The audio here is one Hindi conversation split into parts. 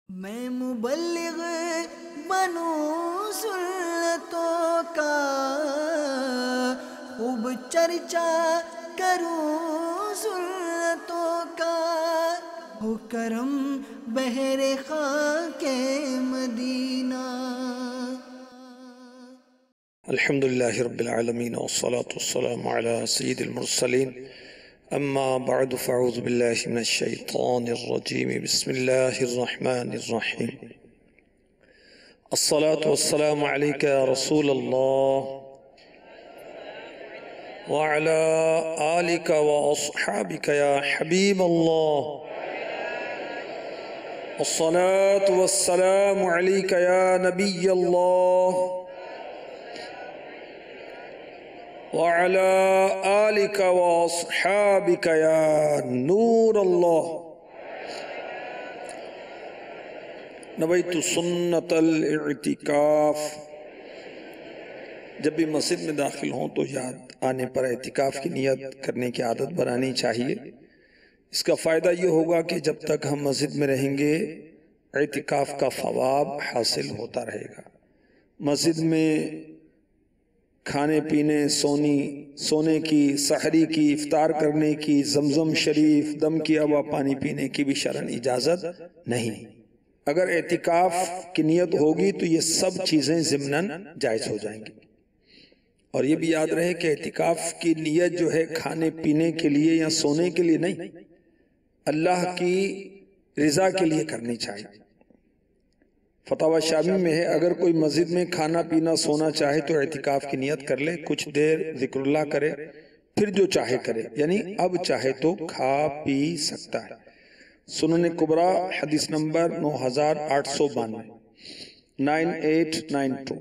मैं मुबल्लिग बनूं सुन्नतों का, खूब चर्चा करूं सुन्नतों का, हो करम बहरे खाके मदीना। अल्हम्दुलिल्लाहि रब्बिल आलमीन वस्सलातु वस्सलामु अला सय्यिदिल मुरसलीन अम्मा बअद फ़अऊज़ु बिल्लाहि मिनश शैतानिर रजीम बिस्मिल्लाहिर रहमानिर रहीम। अस्सलातु वस्सलामु अलैका या रसूलल्लाह व अला आलिका व अस्हाबिका या हबीबल्लाह। अस्सलातु वस्सलामु अलैका या नबियल्लाह वअला आलिका व अस्हाबिका या नूर अल्लाह। नबैतु सुन्नतल इतिकाफ। जब भी मस्जिद में दाखिल हों तो याद आने पर एतिकाफ की नियत करने की आदत बनानी चाहिए। इसका फ़ायदा ये होगा कि जब तक हम मस्जिद में रहेंगे एतिकाफ का फ़वाब हासिल होता रहेगा। मस्जिद में खाने पीने, सोने की, सहरी की, इफ्तार करने की, जमजम शरीफ, दम किया हुआ पानी पीने की भी शरन इजाज़त नहीं। अगर एतिकाफ की नियत होगी तो ये सब चीज़ें ज़िम्नन जायज़ हो जाएंगी। और ये भी याद रहे कि एतिकाफ की नियत जो है खाने पीने के लिए या सोने के लिए नहीं, अल्लाह की रिज़ा के लिए करनी चाहिए। फतावा शामी में है, अगर कोई मस्जिद में खाना पीना सोना चाहे तो एतिकाफ की नियत कर ले, कुछ देर जिक्रुल्लाह करे, फिर जो चाहे करे, यानी अब चाहे तो खा पी सकता है। सुनन कुबरा हदीस नंबर 9892 9892।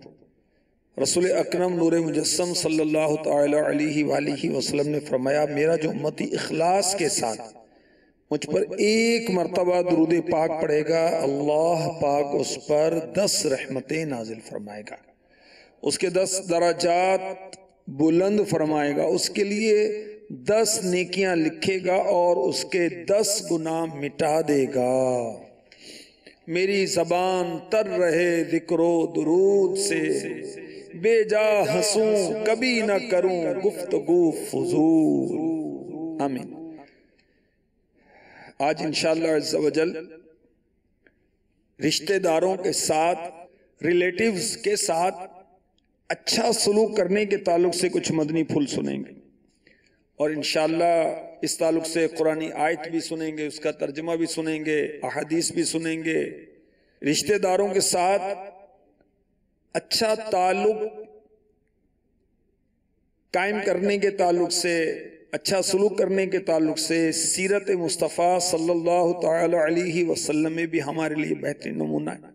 रसूल अकरम नूर मुजस्सम सल्लल्लाहु तआला अलैहि वसल्लम ने फरमाया, मेरा जो उम्मती इखलास के साथ मुझ पर एक मर्तबा दुरूद पाक पढ़ेगा, अल्लाह पाक उस पर 10 रहमतें नाजिल फरमाएगा, उसके 10 दराजात बुलंद फरमाएगा, उसके लिए 10 नेकियां लिखेगा और उसके 10 गुनाह मिटा देगा। मेरी जबान तर रहे जिक्रो दुरूद से, बेजा हंसूं कभी न करूं गुफ्तगू फुजूल। आमीन। आज इंशाअल्लाह अज़्ज़ा वजल रिश्तेदारों के साथ, रिलेटिव्स के साथ अच्छा सलूक करने के ताल्लुक से कुछ मदनी फूल सुनेंगे और इंशाअल्लाह इस ताल्लुक से कुरानी आयत भी सुनेंगे, उसका तर्जुमा भी सुनेंगे, अहादीस भी सुनेंगे। रिश्तेदारों के साथ अच्छा ताल्लुक कायम करने के ताल्लुक से, अच्छा सलूक करने के ताल्लुक से सीरत मुस्तफ़ा सल्लल्लाहु तआला अलैहि वसल्लम में भी हमारे लिए बेहतरीन नमूना है।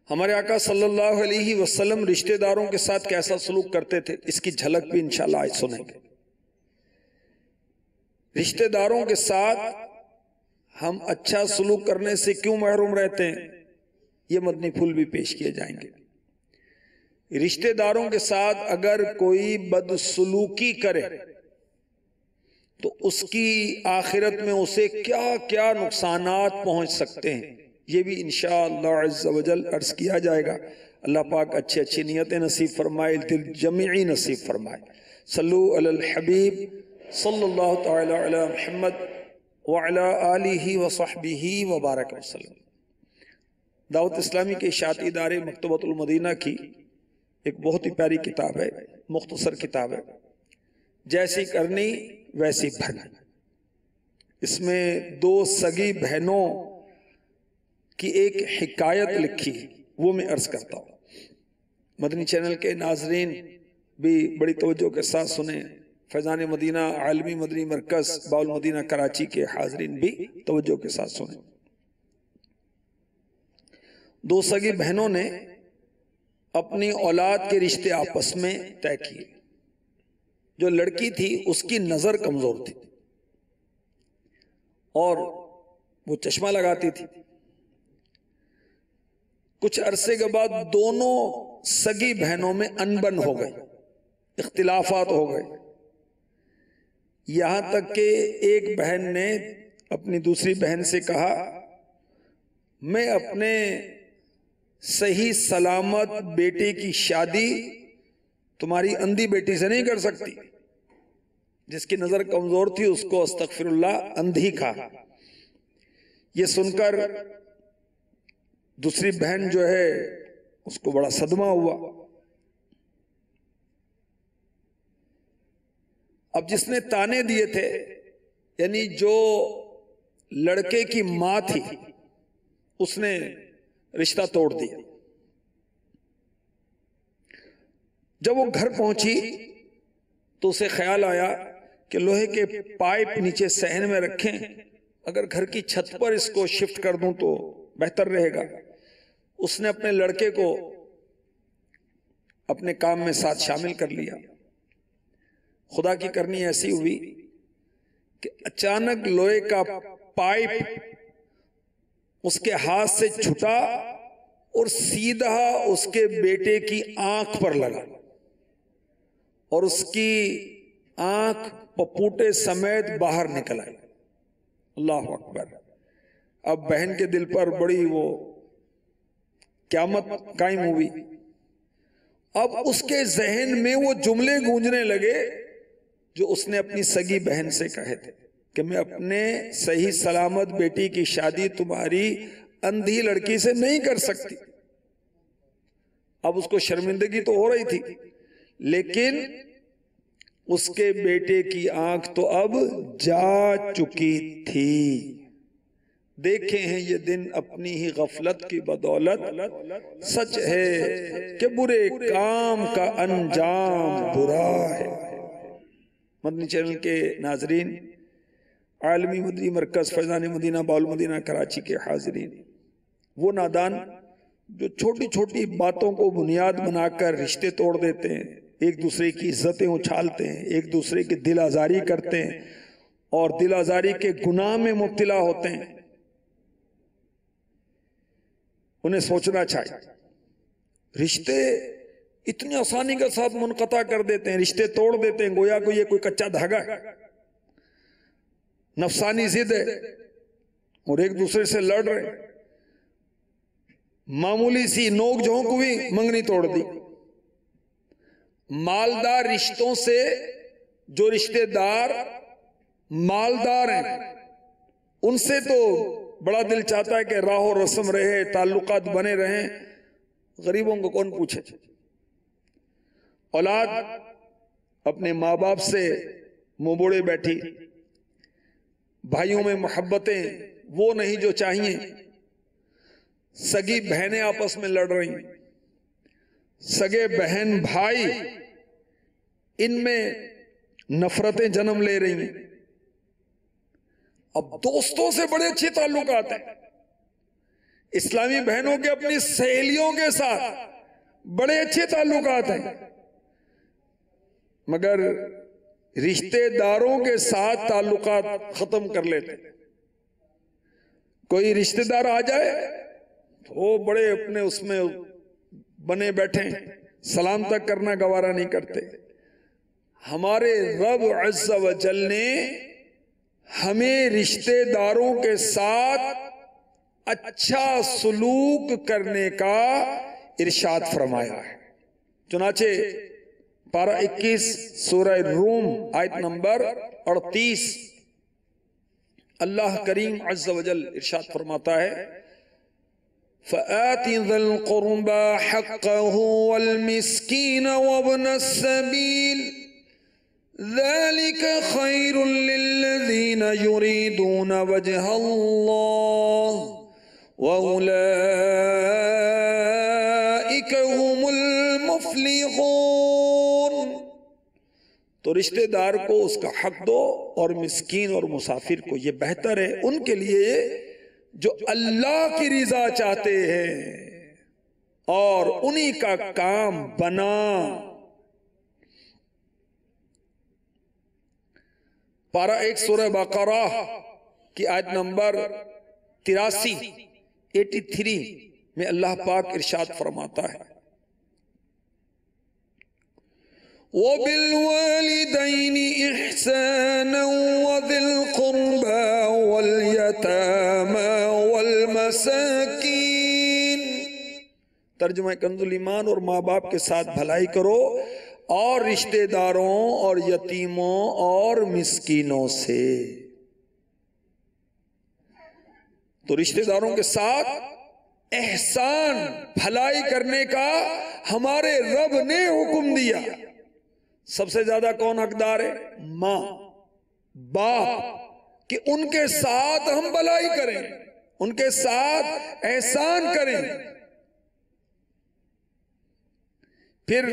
हमारे आका सल्लल्लाहु अलैहि वसल्लम रिश्तेदारों के साथ कैसा सलूक करते थे, इसकी झलक भी इंशाअल्लाह आज सुनेंगे। रिश्तेदारों के साथ हम अच्छा सलूक करने से क्यों महरूम रहते हैं, ये मदनी फूल भी पेश किए जाएंगे। रिश्तेदारों के साथ अगर कोई बदसलूकी करे तो उसकी आखिरत में उसे क्या क्या नुकसानात पहुंच सकते हैं, ये भी इंशाअल्लाह अज़्ज़ा वजल अर्ज किया जाएगा। अल्लाह पाक अच्छी अच्छी नियतें नसीब फरमाए, दिल जमीई नसीब फरमाए। सल्लु अलल हबीब सल्लल्लाहु तआला अला मुहम्मद व अला आलिहि व सहबिहि व बारक वसल्लम। दावत इस्लामी के इशाअती इदारे मकतबतुल मदीना की एक बहुत ही प्यारी किताब है, मुख्तसर किताब है, जैसी करनी वैसी भरनी। इसमें 2 सगी बहनों की एक हिकायत लिखी, वो मैं अर्ज करता हूँ। मदनी चैनल के नाजरीन भी बड़ी तवज्जो के साथ सुने। फैज़ान मदीना आलमी मदनी मरकज़ बाउल मदीना कराची के हाजरीन भी तवज्जो के साथ सुने। 2 सगी बहनों ने अपनी औलाद के रिश्ते आपस में तय किए। जो लड़की थी उसकी नजर कमजोर थी और वो चश्मा लगाती थी। कुछ अरसे के बाद दोनों सगी बहनों में अनबन हो गई, इख्तिलाफात हो गए। यहां तक कि एक बहन ने अपनी दूसरी बहन से कहा मैं अपने सही सलामत बेटे की शादी तुम्हारी अंधी बेटी से नहीं कर सकती। जिसकी नजर कमजोर थी उसको अस्तगफिरुल्लाह अंधी कहा। यह सुनकर दूसरी बहन जो है उसको बड़ा सदमा हुआ। अब जिसने ताने दिए थे, यानी जो लड़के की मां थी, उसने रिश्ता तोड़ दिया। जब वो घर पहुंची तो उसे ख्याल आया कि लोहे के पाइप नीचे सहन में रखें, अगर घर की छत पर इसको शिफ्ट कर दूं तो बेहतर रहेगा। उसने अपने लड़के को अपने काम में साथ शामिल कर लिया। खुदा की करनी ऐसी हुई कि अचानक लोहे का पाइप उसके हाथ से छूटा और सीधा उसके बेटे की आंख पर लगा और उसकी आंख पपूटे समेत बाहर निकल आई। अल्लाह अकबर। अब बहन के दिल पर बड़ी वो क़यामत कायम हुई। अब उसके जहन में वो जुमले गूंजने लगे जो उसने अपनी सगी बहन से कहे थे कि मैं अपने सही सलामत बेटी की शादी तुम्हारी अंधी लड़की से नहीं कर सकती। अब उसको शर्मिंदगी तो हो रही थी, लेकिन उसके बेटे की आंख तो अब जा चुकी थी। देखे हैं ये दिन अपनी ही गफलत की बदौलत, सच है कि बुरे काम का अंजाम बुरा है। मदनी चैनल के नाजरीन, आलमी मदनी मरकज फैज़ान मदीना बाउल मदीना कराची के हाजिरीन, वो नादान जो छोटी छोटी बातों को बुनियाद बनाकर रिश्ते तोड़ देते हैं, एक दूसरे की इज्जतें उछालते हैं, एक दूसरे की दिल आजारी करते हैं और दिल आजारी के गुनाह में मुब्तला होते हैं, उन्हें सोचना चाहिए। रिश्ते इतनी आसानी के साथ मुनक़ता कर देते हैं, रिश्ते तोड़ देते हैं, गोया को ये कोई कच्चा धागा है, नफसानी जिद है और एक दूसरे से लड़ रहे। मामूली सी नोक झोंक हुई, मंगनी तोड़ दी। मालदार रिश्तों से जो रिश्तेदार मालदार हैं, उनसे तो बड़ा दिल चाहता है कि राहो रस्म रहे, ताल्लुकात बने रहें। गरीबों को कौन पूछे। औलाद अपने माँ बाप से मुंह मोड़े बैठी, भाइयों में मोहब्बतें वो नहीं जो चाहिए, सगी बहनें आपस में लड़ रही, सगे बहन भाई इनमें नफरतें जन्म ले रही हैं। अब दोस्तों से बड़े अच्छे ताल्लुकात हैं, इस्लामी बहनों के अपनी सहेलियों के साथ बड़े अच्छे ताल्लुकात हैं, मगर रिश्तेदारों के साथ ताल्लुकात खत्म कर लेते। कोई रिश्तेदार आ जाए तो वो बड़े अपने उसमें बने बैठे, सलाम तक करना गवारा नहीं करते। हमारे रब अज़्ज़ व जल ने हमें रिश्तेदारों के साथ अच्छा सलूक करने का इरशाद फरमाया है। चुनाचे पारा 21 सूरह रूम आयत नंबर 38, अल्लाह करीम अज़्ज़ व जल इरशाद फरमाता है, फ़आति ज़िल क़ुरबा हक़्क़हु वल मिस्कीन वब्न सबील ज़ालिका ख़ैरुल लिल्लज़ीना युरीदूना वजहल्लाह व उलाइका हुमुल मुफ़्लिहून। तो रिश्तेदार को उसका हक दो और मिस्कीन और मुसाफिर को, ये बेहतर है उनके लिए जो अल्लाह की रिजा चाहते हैं और उन्हीं का काम बना। पारा 1 सूरह बकरा की आयत नंबर 83 में अल्लाह पाक इरशाद फरमाता है, वबिलवालिदैनि इहसानन वज़िल क़ुरबा वल यतामा वल मसाकीन। तर्जुमा कंजुल ईमान, और माँ बाप के साथ भलाई करो और रिश्तेदारों और यतीमों और मिस्कीनों से। तो रिश्तेदारों के साथ एहसान भलाई करने का हमारे रब ने हुक्म दिया। सबसे ज्यादा कौन हकदार है? माँ बाप, कि उनके साथ हम भलाई करें, उनके साथ एहसान करें। फिर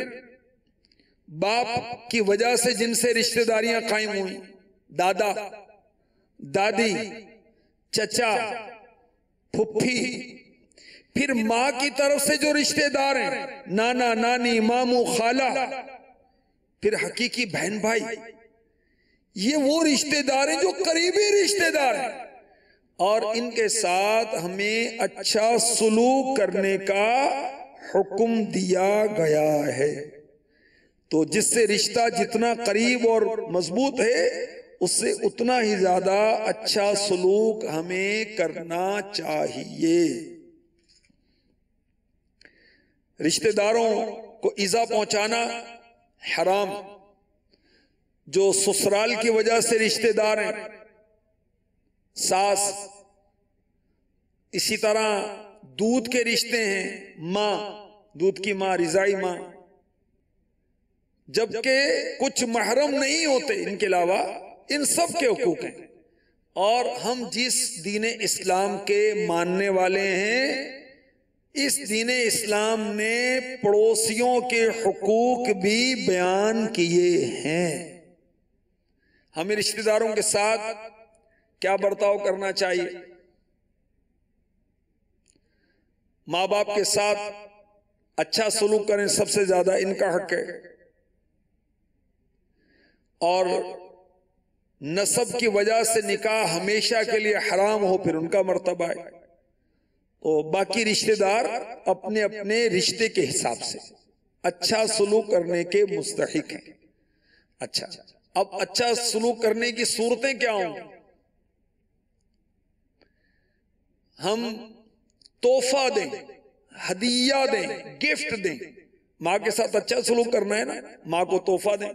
बाप की वजह से जिनसे रिश्तेदारियां कायम हुई, दादा दादी, चचा, फुफ्फी, फिर माँ की तरफ से जो रिश्तेदार हैं, नाना नानी, मामू, खाला, फिर हकीकी बहन भाई, ये वो रिश्तेदार हैं जो करीबी रिश्तेदार हैं, और इनके साथ हमें अच्छा सुलूक करने का हुक्म दिया गया है। तो जिससे रिश्ता जितना करीब और मजबूत है, उससे उतना ही ज्यादा अच्छा सुलूक हमें करना चाहिए। रिश्तेदारों को ईजा पहुंचाना हराम। जो ससुराल की वजह से रिश्तेदार हैं, सास, इसी तरह दूध के रिश्ते हैं, माँ, दूध की माँ, रिजाई माँ, जबकि कुछ महरम नहीं होते इनके अलावा, इन सब के हुकूक हैं। और हम जिस दीन इस्लाम के मानने वाले हैं, इस दीन इस्लाम ने पड़ोसियों के हुकूक भी बयान किए हैं। हमें रिश्तेदारों के साथ क्या बर्ताव करना चाहिए? माँ बाप के साथ अच्छा सलूक करें, सबसे ज्यादा इनका हक है। और नसब की वजह से निकाह हमेशा के लिए हराम हो, फिर उनका मर्तबा है। तो बाकी रिश्तेदार अपने अपने रिश्ते के हिसाब से अच्छा सलूक करने के मुस्तहिक हैं। अच्छा, अब अच्छा सलूक करने की सूरतें क्या होंगी? हम तोहफा दें, हदिया दें, गिफ्ट दें। माँ के साथ अच्छा सलूक करना है ना, माँ को तोहफा दें,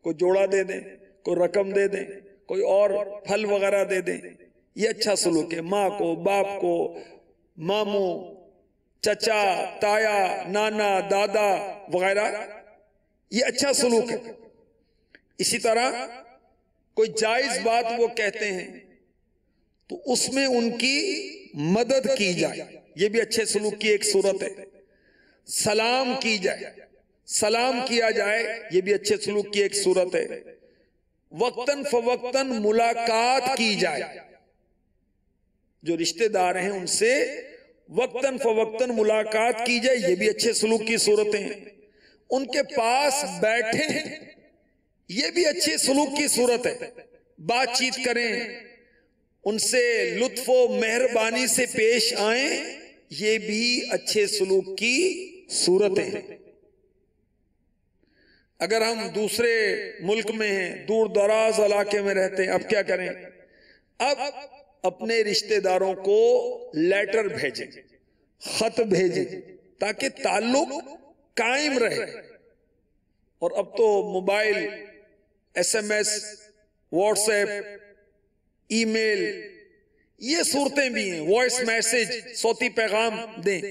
कोई जोड़ा दे दें, कोई रकम दे दें, कोई और फल वगैरह दे दें, ये अच्छा सलूक है। माँ को, बाप को, मामू, चचा, ताया, नाना, दादा वगैरह, ये अच्छा सलूक है। इसी तरह कोई जायज बात वो कहते हैं तो उसमें उनकी मदद की जाए, ये भी अच्छे सलूक की एक सूरत है। सलाम की जाए, सलाम किया जाए, ये भी अच्छे सलूक की एक सूरत है। वक्तन फवक्तन मुलाकात की जाए, जो रिश्तेदार हैं उनसे वक्तन फवक्तन मुलाकात की जाए, ये भी अच्छे सलूक की सूरतें हैं। उनके पास बैठे हैं, ये भी अच्छे सलूक की सूरत है। बातचीत करें, उनसे लुत्फो मेहरबानी से पेश आए, ये भी अच्छे सलूक की सूरतें हैं। अगर हम दूसरे मुल्क में हैं, दूर दराज इलाके में रहते हैं, अब क्या करें? अब अपने रिश्तेदारों को लेटर भेजें, खत भेजें, ताकि ताल्लुक कायम रहे। और अब तो मोबाइल, SMS, व्हाट्सएप, ईमेल, ये सूरतें भी हैं। वॉइस मैसेज, सौती पैगाम दें,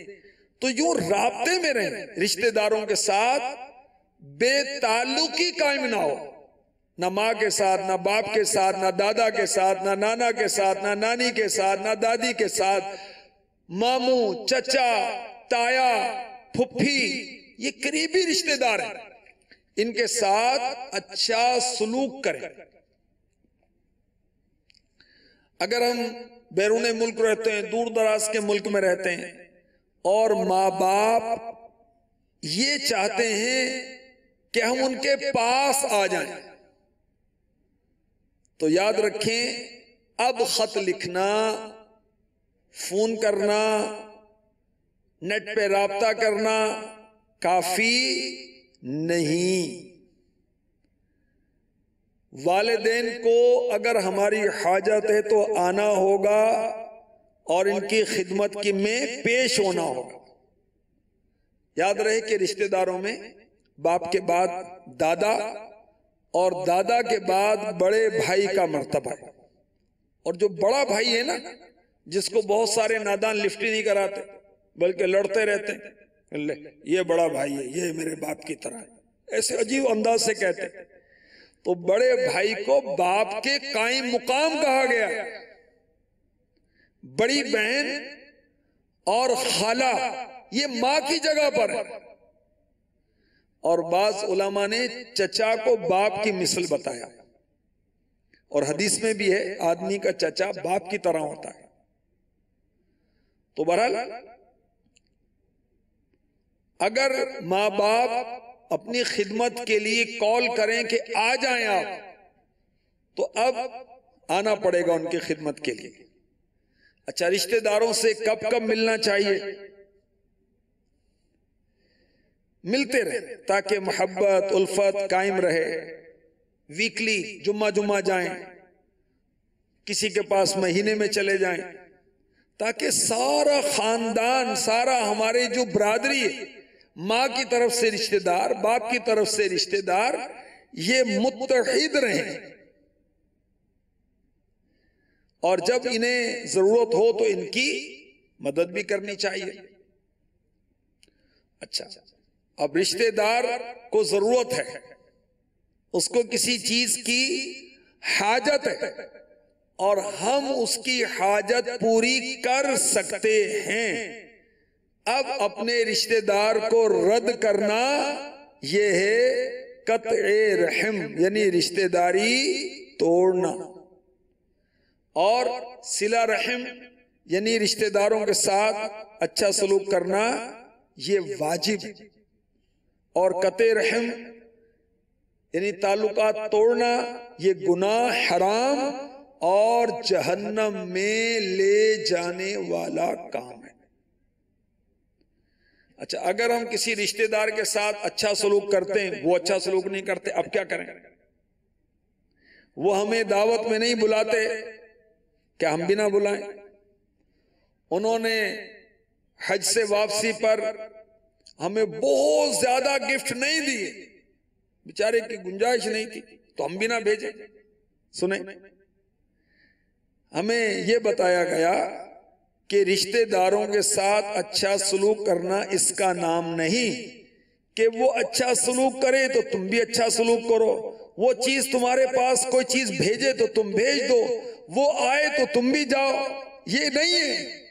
तो यूं राब्ते में रहें रिश्तेदारों के साथ, बेताल्लुकी कायम ना हो, ना माँ के साथ, ना बाप के साथ, ना दादा के साथ, ना नाना के साथ, ना नानी के साथ, ना दादी के साथ। मामू, चचा, ताया, फुफ्फी, ये करीबी रिश्तेदार हैं, इनके साथ अच्छा सलूक करें। अगर हम बैरून मुल्क रहते हैं, दूर दराज के मुल्क में रहते हैं, और माँ बाप ये चाहते हैं कि हम उनके पास आ जाएं, तो याद रखें, अब खत लिखना, फोन करना, नेट पे राब्ता करना काफी नहीं। वालिदैन को अगर हमारी हाजत है तो आना होगा, और इनकी खिदमत की में पेश होना होगा। याद रहे कि रिश्तेदारों में बाप के बाद दादा और दादा के बाद बड़े भाई का मर्तबा है। और जो बड़ा भाई है ना, जिसको बहुत सारे नादान लिफ्ट ही नहीं कराते बल्कि लड़ते रहते हैं, ये बड़ा भाई है, ये मेरे बाप की तरह है, ऐसे अजीब अंदाज से कहते हैं। तो बड़े भाई को बाप के कायम मुकाम कहा गया। बड़ी बहन और खाला ये मां की जगह पर है। और बाज उलमा ने चचा को बाप की मिसल बताया। और हदीस में भी है, आदमी का चचा बाप की तरह होता है। तो बहरहाल अगर माँ बाप अपनी खिदमत के लिए कॉल करें कि आ जाएं आप, तो अब आना पड़ेगा उनकी खिदमत के लिए। अच्छा, रिश्तेदारों से कब कब मिलना चाहिए? मिलते रहे ताकि मोहब्बत उल्फत कायम रहे। वीकली जुम्मा जुम्मा जाएं, किसी के पास महीने में चले जाएं, ताकि सारा खानदान, सारा हमारे जो बरादरी है, माँ की तरफ से रिश्तेदार, बाप की तरफ से रिश्तेदार, ये मुत्तहिद रहें। और जब इन्हें जरूरत हो तो इनकी मदद भी करनी चाहिए। अच्छा, अब रिश्तेदार को जरूरत है, उसको किसी चीज की हाजत है और हम उसकी हाजत पूरी कर सकते हैं। अब अपने रिश्तेदार को रद्द करना यह है कत्ए रहम, यानी रिश्तेदारी तोड़ना। और सिला रहम यानी रिश्तेदारों के साथ अच्छा सलूक करना, ये वाजिब। और कत्ए रहम यानी ताल्लुकात तोड़ना, ये गुनाह, हराम और जहन्नम में ले जाने वाला काम है। अच्छा, अगर हम किसी रिश्तेदार के साथ अच्छा सलूक करते हैं, वो अच्छा सलूक नहीं करते, अब क्या करें? वो हमें दावत में नहीं बुलाते, क्या हम भी ना बुलाएं? उन्होंने हज से वापसी पर हमें बहुत ज्यादा गिफ्ट नहीं दिए, बेचारे की गुंजाइश नहीं थी, तो हम भी ना भेजें? सुने, हमें यह बताया गया कि रिश्तेदारों के साथ अच्छा सलूक करना इसका नाम नहीं कि वो अच्छा सलूक करे तो तुम भी अच्छा सलूक करो, वो चीज तुम्हारे पास कोई चीज भेजे तो तुम भेज दो, वो आए तो तुम भी जाओ, ये नहीं है।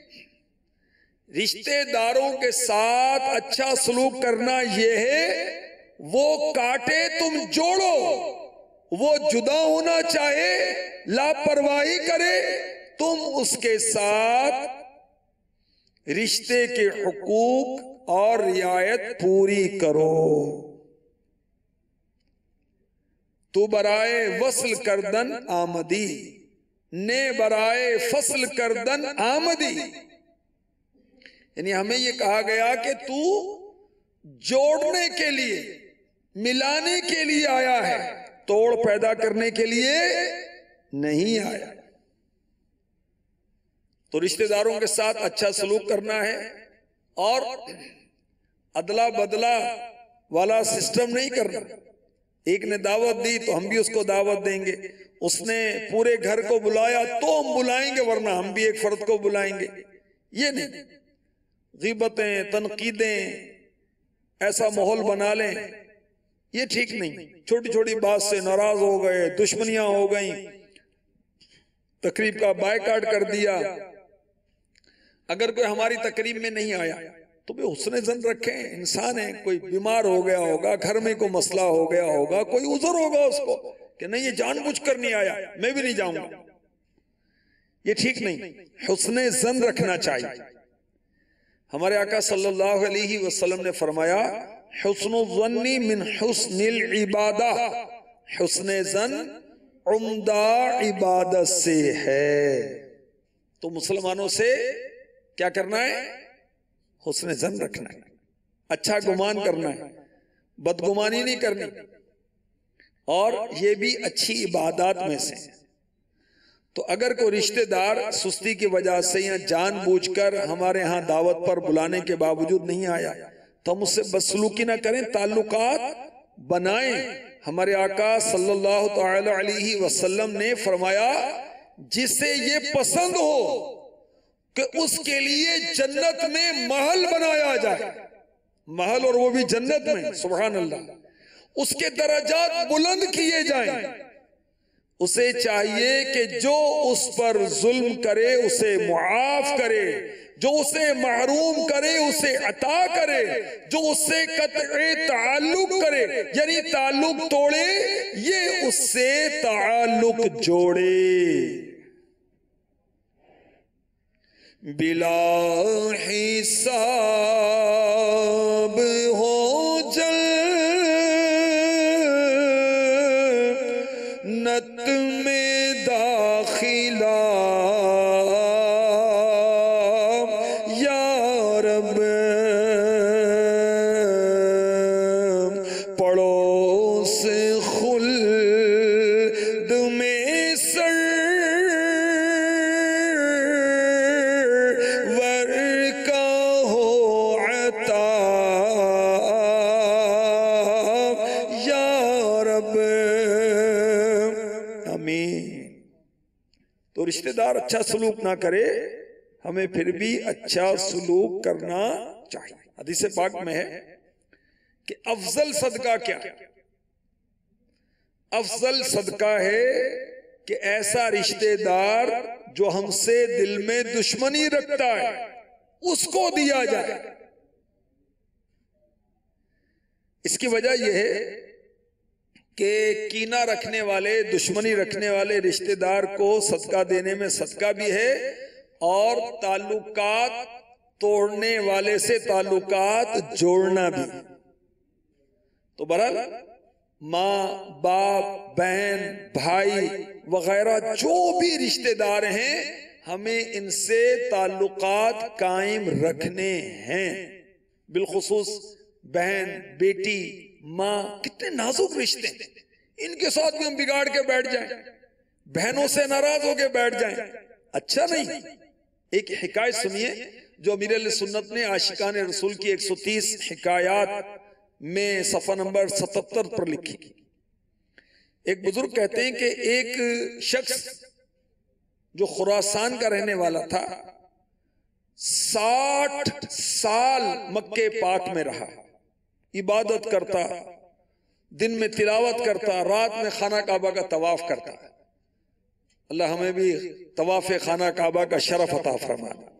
रिश्तेदारों के साथ अच्छा सलूक करना यह है, वो काटे तुम जोड़ो, वो जुदा होना चाहे, लापरवाही करे, तुम उसके साथ रिश्ते के हुकूक और रियायत पूरी करो। तू बराए वसल करदन आमदी, ने बराए फसल करदन आमदी, यानी हमें यह कहा गया कि तू जोड़ने के लिए, मिलाने के लिए आया है, तोड़ पैदा करने के लिए नहीं आया। तो रिश्तेदारों के साथ अच्छा सलूक करना है और अदला बदला वाला सिस्टम नहीं करना। एक ने दावत दी तो हम भी उसको दावत देंगे, उसने पूरे घर को बुलाया तो हम बुलाएंगे, वरना हम भी एक फर्द को बुलाएंगे, ये नहीं। ग़ीबतें, तनकीदें, ऐसा माहौल बना लें, ये ठीक नहीं। छोटी छोटी बात से नाराज हो गए, दुश्मनियां हो गई, तकरीब का बायकाट कर दिया। अगर कोई हमारी तकरीब में नहीं आया तो भी हुस्न ज़न रखें, इंसान है, कोई बीमार हो गया होगा, घर में कोई मसला हो गया होगा, कोई उज़र होगा उसको कि नहीं ये जानबूझकर नहीं आया, मैं भी नहीं जाऊंगा, ये ठीक नहीं। हुस्न ज़न रखना चाहिए। हमारे आका सल्लल्लाहु अलैहि वसल्लम ने फरमाया, हुस्नुज़्ज़न्नी मिन हुस्निल इबादा, हुस्न ज़न उम्दा इबादत से है। तो मुसलमानों से क्या करना है? हुस्न ज़न रखना है, अच्छा गुमान करना है, बदगुमानी नहीं करनी, और ये भी अच्छी इबादत में से। तो अगर कोई रिश्तेदार सुस्ती की वजह से या जानबूझकर हमारे यहाँ दावत पर बुलाने के बावजूद नहीं आया तो हम उससे बदसलूकी ना करें, ताल्लुकात बनाएं। हमारे आका सल्लल्लाहु तआला अलैहि वसल्लम ने फरमाया, जिसे ये पसंद हो कि उसके लिए जन्नत में महल बनाया जाए, महल और वो भी जन्नत में, सुभान अल्लाह, उसके दर्जात बुलंद किए जाएं। उसे चाहिए कि जो उस पर जुल्म करे उसे मुआफ करे, जो उसे महरूम करे उसे अता करे, जो उससे कत्ए ताल्लुक करे यानी ताल्लुक तोड़े ये उससे ताल्लुक जोड़े। बिला हिसाब हो जन्नत में दाखिला या रब, पड़ोस खुल्द में सरवर का हो अता या रब, आमीन। तो रिश्तेदार अच्छा सलूक ना करे, हमें फिर भी अच्छा सलूक करना चाहिए। हदीस पाक में है कि अफजल सदका क्या? अफजल सदका है कि ऐसा रिश्तेदार जो हमसे दिल में दुश्मनी रखता है उसको दिया जाए। इसकी वजह यह है कि कीना रखने वाले, दुश्मनी रखने वाले रिश्तेदार को सदका देने में सदका भी है और ताल्लुकात तोड़ने वाले से ताल्लुकात जोड़ना भी। तो बहरहाल माँ बाप, बहन, भाई वगैरह जो भी रिश्तेदार हैं, हमें इनसे ताल्लुकात कायम रखने हैं। बिलखुसूस बहन, बेटी, माँ, कितने नाजुक रिश्ते हैं, इनके साथ भी हम बिगाड़ के बैठ जाएं, बहनों से नाराज होके बैठ जाएं, अच्छा नहीं। एक हिकायत सुनिए जो अमीर अहले सुन्नत ने आशिकान रसूल की 130 हिकायात में सफा नंबर 77 पर लिखी। एक बुजुर्ग कहते हैं कि एक शख्स जो खुरासान का रहने वाला था 60 साल मक्के पाक में रहा, इबादत करता, दिन में तिलावत करता, रात में खाना काबा का तवाफ करता। अल्लाह हमें भी तवाफ खाना काबा का शरफ अता फरमाना।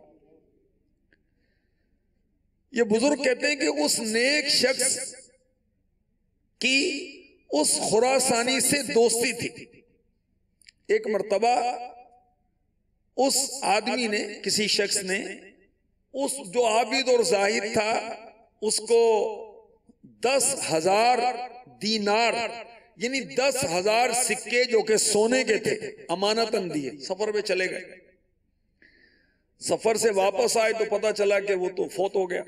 ये बुजुर्ग कहते हैं कि उस नेक शख्स की उस खुरासानी से दोस्ती थी। एक मर्तबा उस आदमी ने, किसी शख्स ने, उस जो आबिद और जाहिद था उसको 10,000 दीनार यानी 10,000 सिक्के जो कि सोने के थे अमानतन दिए। सफर पे चले गए, सफर से वापस आए तो पता चला कि वो तो फौत हो गया।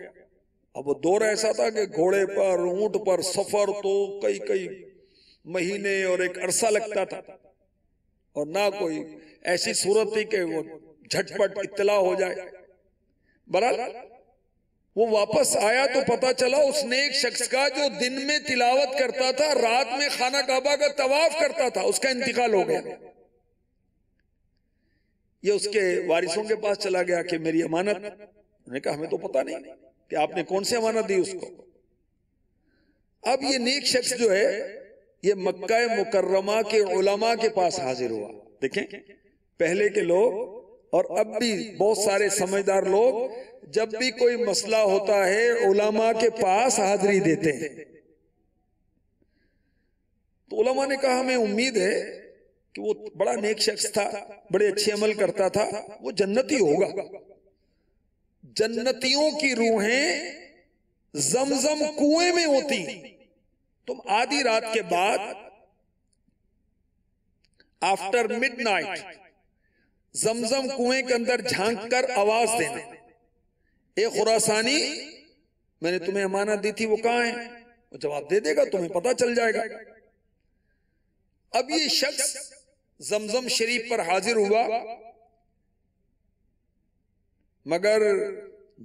अब वो दौर ऐसा था कि घोड़े पर, ऊंट पर सफर तो कई कई महीने और एक अरसा लगता था और ना कोई ऐसी सूरत थी कि वो झटपट इत्तला हो जाए। बहरहाल वो वापस आया तो पता चला उसने एक शख्स का जो दिन में तिलावत करता था, रात में खाना काबा का तवाफ करता था, उसका इंतकाल हो गया। ये उसके वारिसों के पास चला गया कि मेरी अमानत। उन्होंने कहा हमें तो पता नहीं कि आपने कौन सी अमानत दी उसको। अब ये नेक शख्स जो है ये मक्का मुकर्रमा के उलमा के पास हाजिर हुआ। देखें, पहले के लोग और अब भी बहुत सारे समझदार लोग जब भी कोई मसला होता है उलमा के पास हाजिरी देते हैं। तो उलमा ने कहा हमें उम्मीद है कि वो बड़ा नेक शख्स था, बड़े अच्छे अमल करता था, वो जन्नती होगा। जन्नतियों की रूहें जमजम कुएं में होती। तुम आधी रात के बाद आफ्टर मिडनाइट जमजम कुएं के अंदर झांक कर आवाज देना, ए खुरासानी मैंने तुम्हें अमानत दी थी वो कहां है? वो जवाब दे देगा, तुम्हें पता चल जाएगा। अब ये शख्स जमजम शरीफ पर हाजिर हुआ, मगर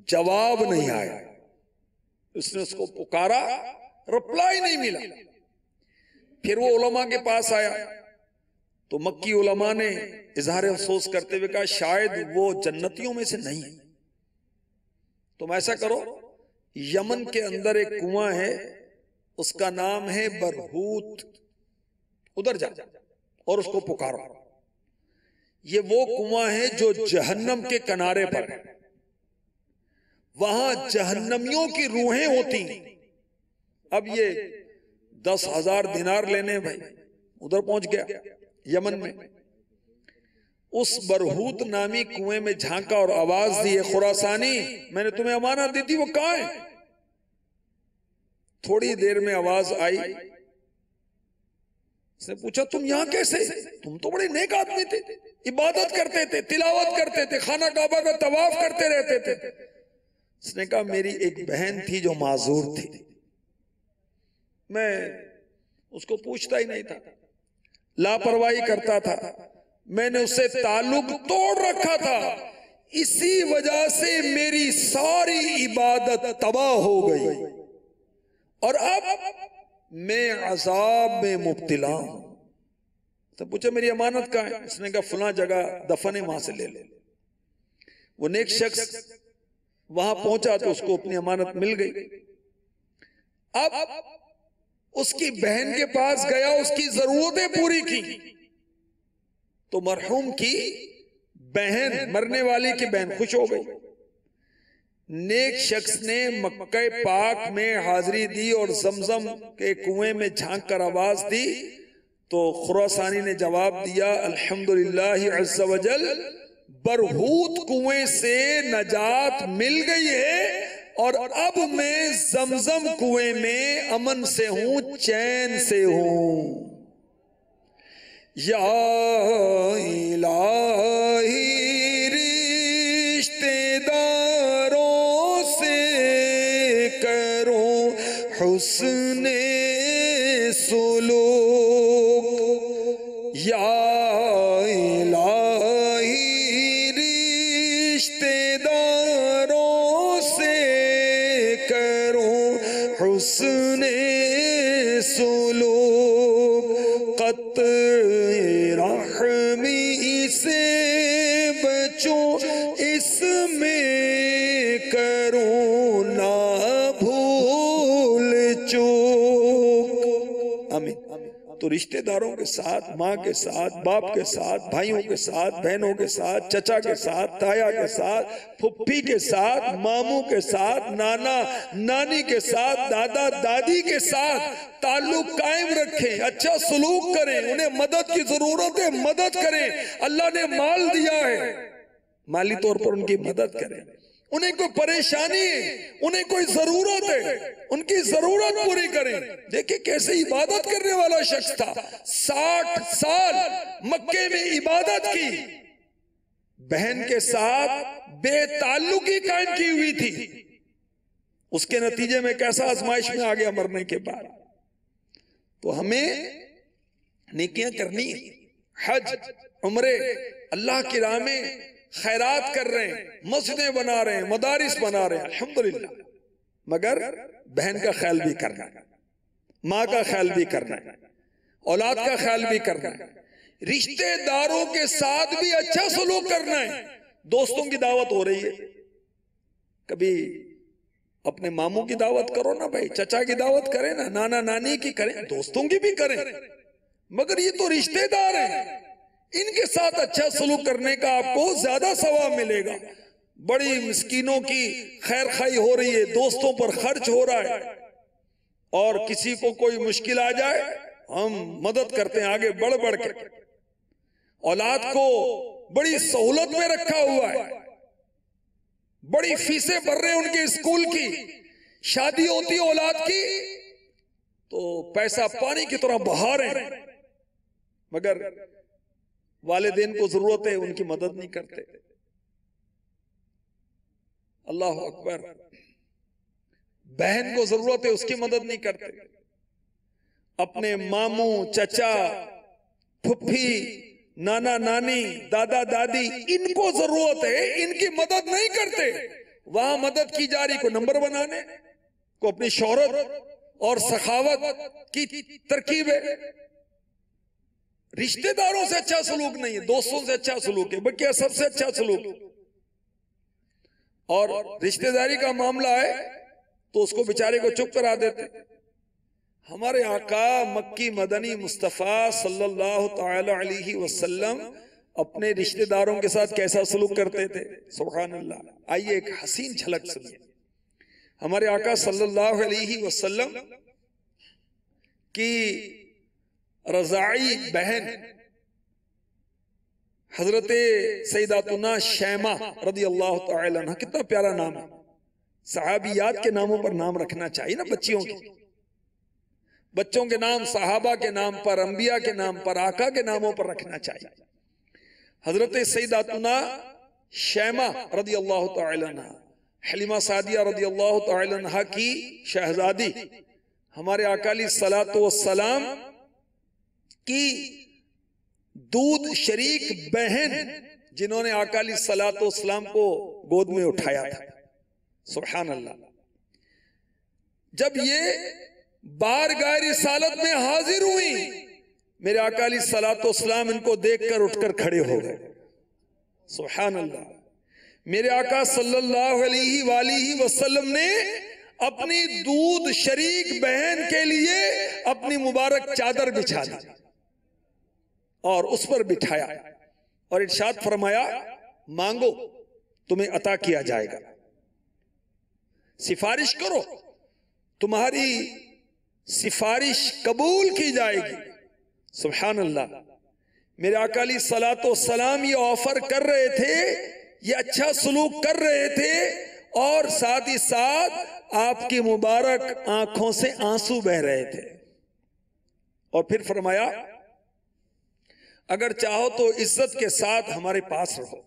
जवाब नहीं आया। उसने उसको पुकारा, रिप्लाई नहीं मिला। फिर वो उलमा के पास आया तो मक्की उलमा ने इजहार अफसोस करते हुए कहा, शायद वो जन्नतियों में से नहीं है। तुम ऐसा करो, यमन के अंदर एक कुआं है, उसका नाम है बरहूत, उधर जा और उसको पुकारो। ये वो कुआं है जो जहन्नम के किनारे पर है, वहां जहन्नमियों की रूहें होती। अब ये 10,000 दिनार लेने भाई उधर पहुंच गया यमन में। उस बरहूत नामी कुएं में झांका और आवाज दी, खुरासानी, मैंने तुम्हें अमानत दी थी, वो कहां है? थोड़ी देर में आवाज आई। उसने पूछा, तुम यहां कैसे? तुम तो बड़े नेक आदमी थे, इबादत करते थे, तिलावत करते थे, खाना काबा का तवाफ करते रहते थे। उसने कहा, मेरी एक बहन थी जो माजूर थी, मैं उसको पूछता ही नहीं था, लापरवाही करता था, मैंने उससे ताल्लुक तोड़ रखा था, इसी वजह से मेरी सारी इबादत तबाह हो गई और अब मैं अजाब में मुब्तला हूं। तो पूछा, मेरी अमानत कहां है? उसने कहा, फलां जगह दफन है, वहां से ले ले। वो नेक शख्स वहां पहुंचा तो उसको अपनी अमानत मिल गई। अब उसकी बहन के पास गया, उसकी जरूरतें पूरी की तो मरहूम की बहन, मरने वाली की बहन खुश हो गई। नेक शख्स ने मक्के पाक में हाजिरी दी और जमजम के कुएं में झांक कर आवाज दी तो खुरासानी ने जवाब दिया, अल्हम्दुलिल्लाह अज़्ज़ा वजल, बरहूत कुएं से नजात मिल गई है और अब मैं जमजम कुएं में अमन से हूं, चैन से हूं। या इलाही, रिश्तेदारों से करो हुस्ने सुलूक, या हुस्ने सुलूक, क़त्ल रहमी से बचो, इसमें करो ना भूल चूक। आमीन। तो रिश्तेदारों के साथ, माँ के साथ, बाप के साथ, भाइयों के साथ, बहनों के साथ, चचा के साथ, ताया के साथ, फुफ्फी के साथ, मामू के साथ, नाना नानी के साथ, दादा दादी के साथ ताल्लुक कायम रखें, अच्छा सलूक करें, उन्हें मदद की जरूरत है मदद करें। अल्लाह ने माल दिया है, माली तौर पर उनकी मदद करें। उन्हें कोई परेशानी है, उन्हें कोई जरूरत है, उनकी जरूरत पूरी करें। देखिए कैसे इबादत करने वाला शख्स था, 60 साल मक्के में इबादत की, बहन के साथ बेताल्लुकी कायम की हुई थी। उसके नतीजे में कैसा आजमाइश में आ गया मरने के बाद। तो हमें नेकियां करनी है, हज उम्रे, अल्लाह की राह में खैरात कर रहे हैं, मस्जिदें बना रहे हैं, मदारिस बना रहे हैं, अल्हम्दुलिल्लाह, मगर बहन का ख्याल भी करना है, माँ का ख्याल भी करना है, औलाद का ख्याल भी करना है, रिश्तेदारों के साथ भी अच्छा सलूक करना है। दोस्तों की दावत हो रही है, कभी अपने मामू की दावत करो ना भाई, चचा की दावत करें ना, नाना नानी की करें, दोस्तों की भी करें, मगर ये तो रिश्तेदार हैं, इनके साथ अच्छा सलूक करने का आपको ज्यादा सवाब मिलेगा। बड़ी मिस्कीनों की खैर खाई हो रही है, दोस्तों पर खर्च हो रहा है, और किसी को कोई मुश्किल आ जाए हम मदद करते हैं आगे बढ़ बढ़ के। औलाद को बड़ी सहूलत में रखा हुआ है, बड़ी फीसें भर रहे हैं उनके स्कूल की, शादी होती है औलाद की तो पैसा पानी की तरह बहा रहे हैं, मगर वालिदैन को जरूरत है, उनकी मदद नहीं करते। अल्लाह अकबर। बहन को जरूरत है, उसकी मदद नहीं करते। अपने मामू, चचा, फुफ्फी, नाना नानी, दादा दादी, इनको जरूरत है, इनकी मदद नहीं करते, वहां मदद की जा रही को नंबर बनाने, को अपनी शोहरत और सखावत की तरकीब है। रिश्तेदारों से अच्छा सलूक नहीं है, दोस्तों से अच्छा सलूक है, बल्कि सबसे अच्छा सलूक। और रिश्तेदारी का मामला है तो उसको बेचारे को चुप करा देते। हमारे आका मक्की मदनी मुस्तफ़ा सल्लल्लाहु ताला अलैहि वसल्लम अपने रिश्तेदारों के साथ कैसा सलूक करते थे, सुभान अल्लाह। आइए एक हसीन झलक सुनिए। हमारे आका सल्लल्लाहु अलैहि वसल्लम की रज़ाई बहन हजरत सैयदातुना शैमा रदी अल्लाह तआला अन्हा, कितना प्यारा नाम है। सहाबियात के नामों पर नाम रखना चाहिए ना बच्चियों के। बच्चों के नाम सहाबा के नाम पर, अंबिया के नाम पर, आका के नामों पर रखना चाहिए। हजरत सैयदातुना शैमा रदी अल्लाह तआला अन्हा, हलीमा सादिया रदी अल्लाह तआला अन्हा की शहजादी, हमारे अकाली सलातो वस्सलाम की दूध शरीक बहन, जिन्होंने अकाली सलातो वस्सलाम को गोद में उठाया था, सुभान अल्लाह। जब ये बारगाह रिसालत में हाजिर हुई, मेरे अकाली सलातो वस्सलाम इनको देखकर उठकर खड़े हो गए, सुभान अल्लाह। मेरे आका सल्लल्लाहु अलैहि वसल्लम ने अपनी दूध शरीक बहन के लिए अपनी मुबारक चादर बिछा दी और उस पर बिठाया और इरशाद फरमाया, मांगो तुम्हें अता किया जाएगा, सिफारिश करो तुम्हारी सिफारिश कबूल की जाएगी, सुभान अल्लाह। मेरे अकाली सलातो सलाम ये ऑफर कर रहे थे, ये अच्छा सलूक कर रहे थे, और साथ ही साथ आपकी मुबारक आंखों से आंसू बह रहे थे। और फिर फरमाया, अगर चाहो तो इज्जत के साथ हमारे पास रहो।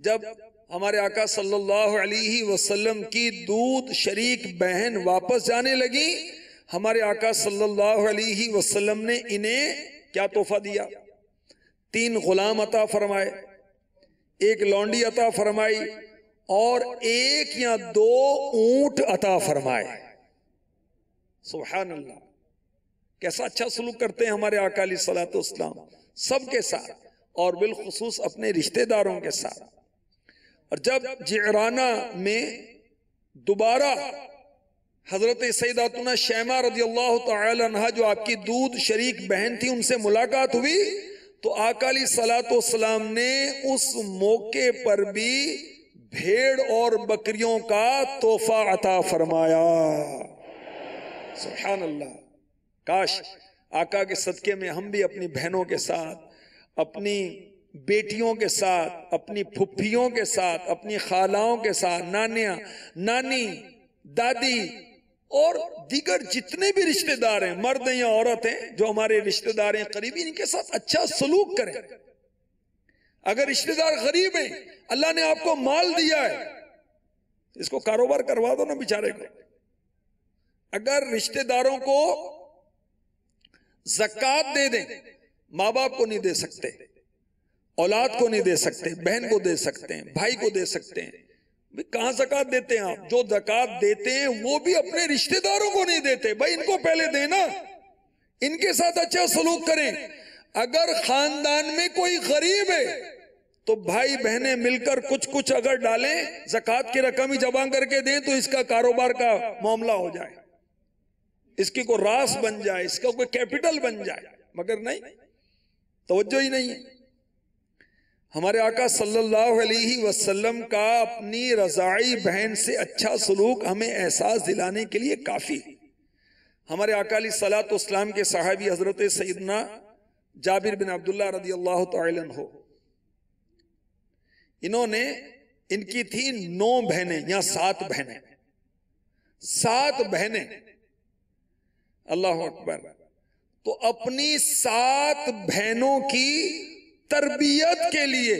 जब हमारे आका सल्लल्लाहु अलैहि वसल्लम की दूध शरीक बहन वापस जाने लगी, हमारे आका सल्लल्लाहु अलैहि वसल्लम ने इन्हें क्या तोहफा दिया? 3 गुलाम अता फरमाए, 1 लौंडी अता फरमाई और 1 या 2 ऊंट अता फरमाए, सुभान अल्लाह। कैसा अच्छा सलूक करते हैं हमारे आका अलैहिस्सलातु वस्सलाम सबके साथ, और बिलखुसूस अपने रिश्तेदारों के साथ। और जब जिराना में दोबारा हजरत सैयदातुना शैमा रदी अल्लाह तआला अन्हा, जो आपकी दूध शरीक बहन थी, उनसे मुलाकात हुई, तो आका अलैहिस्सलातु वस्सलाम ने उस मौके पर भी भेड़ और बकरियों का तोहफा अता फरमाया, सुभान अल्लाह। काश आका के सदके में हम भी अपनी बहनों के साथ, अपनी बेटियों के साथ, अपनी फुफ्फियों के साथ, अपनी खालाओं के साथ, नानियां, नानी, दादी और दीगर जितने भी रिश्तेदार हैं, मर्द या औरत हैं, जो हमारे रिश्तेदार हैं करीबी, इनके साथ अच्छा सलूक करें। अगर रिश्तेदार गरीब हैं, अल्लाह ने आपको माल दिया है, इसको कारोबार करवा दो ना बेचारे को। अगर रिश्तेदारों को ज़कात दे दें, माँ बाप को नहीं दे सकते, औलाद को नहीं दे सकते, बहन को दे सकते हैं, भाई को दे सकते हैं, कहां ज़कात देते हैं आप? जो ज़कात देते हैं वो भी अपने रिश्तेदारों को नहीं देते। भाई इनको पहले देना, इनके साथ अच्छा सलूक करें। अगर खानदान में कोई गरीब है तो भाई बहनें मिलकर कुछ कुछ अगर डालें, ज़कात की रकम ही जमा करके दें, तो इसका कारोबार का मामला हो जाए, इसकी कोई रास बन जाए, इसका कोई कैपिटल बन जाए। मगर नहीं, तवज्जो ही नहीं है। हमारे आका सल्लल्लाहु अलैहि वसल्लम का अपनी रज़ाई बहन से अच्छा सलूक हमें एहसास दिलाने के लिए काफी है। हमारे आका अलैहिस्सलातु वस्सलाम के सहाबी हजरत सैयदना जाबिर बिन अब्दुल्लाह रदी अल्लाह तआला अन्हु, इन्होंने, इनकी थी 9 बहनें या 7 बहनें, 7 बहनें, अल्लाह अकबर। तो अपनी 7 बहनों की तरबियत के लिए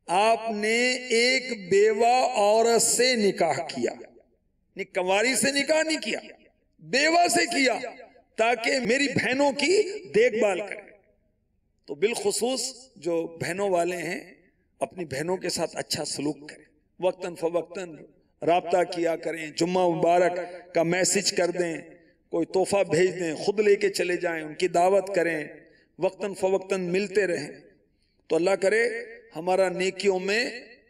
आपने एक बेवा औरत से निकाह किया, कंवारी से निकाह नहीं किया, बेवा से किया, ताकि मेरी बहनों की देखभाल करे। तो बिलखुसूस जो बहनों वाले हैं अपनी बहनों के साथ अच्छा सलूक करें, वक्तन फवक्तन राब्ता किया करें, जुम्मा मुबारक का मैसेज कर दें, कोई तोहफा भेज दें, खुद लेके चले जाएं, उनकी दावत करें, वक्तन फवक्तन मिलते रहें। तो अल्लाह करे हमारा नेकियों में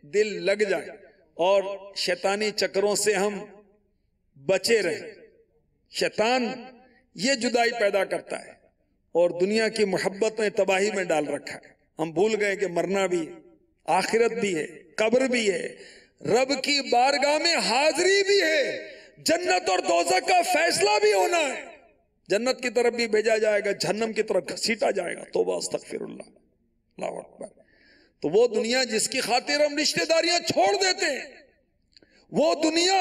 दिल लग जाए और शैतानी चक्रों से हम बचे रहें। शैतान ये जुदाई पैदा करता है और दुनिया की मोहब्बत में तबाही में डाल रखा है। हम भूल गए कि मरना भी है, आखिरत भी है, कब्र भी है, रब की बारगाह में हाजिरी भी है, जन्नत और दोज़ख का फैसला भी होना है। जन्नत की तरफ भी भेजा जाएगा, जहन्नम की तरफ घसीटा जाएगा। तौबा अस्तगफिरुल्लाह, अल्लाहु अकबर। तो वो दुनिया जिसकी खातिर हम रिश्तेदारियां छोड़ देते हैं, वो दुनिया